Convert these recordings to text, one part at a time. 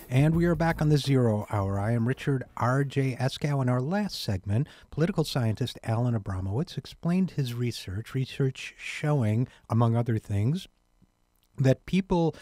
And we are back on the Zero Hour. I am Richard RJ Eskow. In our last segment, political scientist Alan Abramowitz explained his research showing, among other things, that people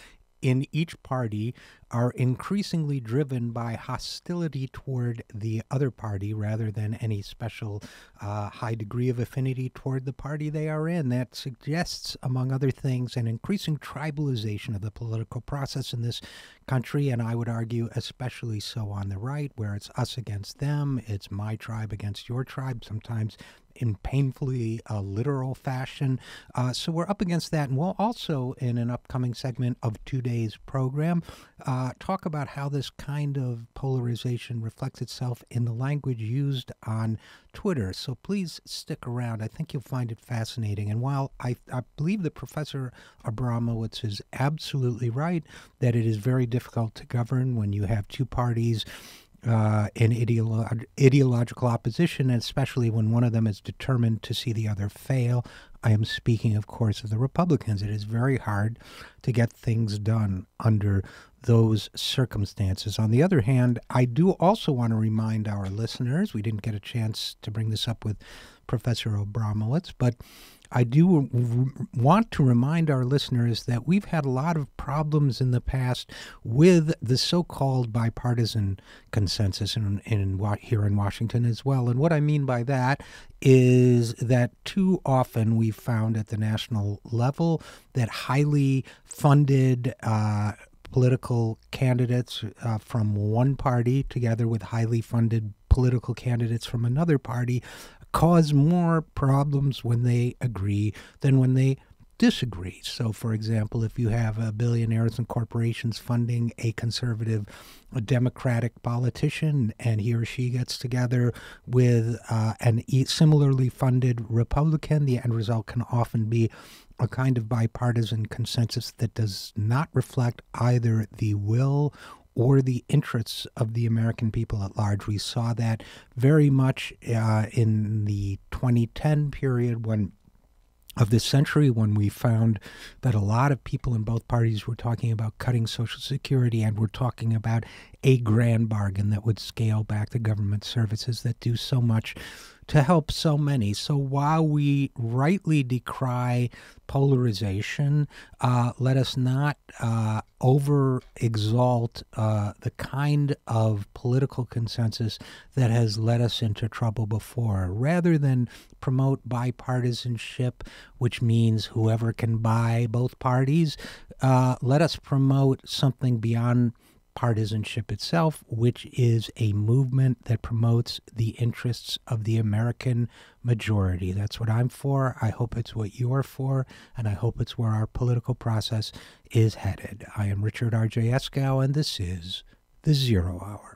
in each party are increasingly driven by hostility toward the other party rather than any special high degree of affinity toward the party they are in. That suggests, among other things, an increasing tribalization of the political process in this country, and I would argue especially so on the right, where it's us against them, it's my tribe against your tribe, sometimes in painfully literal fashion. So we're up against that. And we'll also, in an upcoming segment of today's program, talk about how this kind of polarization reflects itself in the language used on Twitter. So please stick around. I think you'll find it fascinating. And while I believe that Professor Abramowitz is absolutely right that it is very difficult to govern when you have two parties in ideological opposition, and especially when one of them is determined to see the other fail. I am speaking, of course, of the Republicans. It is very hard to get things done under those circumstances. On the other hand, I do also want to remind our listeners, we didn't get a chance to bring this up with Professor Abramowitz, but I do want to remind our listeners that we've had a lot of problems in the past with the so-called bipartisan consensus here in Washington as well. And what I mean by that is that too often we've found at the national level that highly funded political candidates from one party together with highly funded political candidates from another party cause more problems when they agree than when they disagree. So, for example, if you have billionaires and corporations funding a conservative, a Democratic politician, and he or she gets together with an similarly funded Republican, the end result can often be a kind of bipartisan consensus that does not reflect either the will or the interests of the American people at large. We saw that very much in the 2010 period of this century, when we found that a lot of people in both parties were talking about cutting Social Security and were talking about a grand bargain that would scale back the government services that do so much to help so many. So while we rightly decry polarization, let us not over-exalt the kind of political consensus that has led us into trouble before. Rather than promote bipartisanship, which means whoever can buy both parties, let us promote something beyond partisanship itself, which is a movement that promotes the interests of the American majority. That's what I'm for. I hope it's what you're for, and I hope it's where our political process is headed. I am Richard RJ Eskow, and this is the Zero Hour.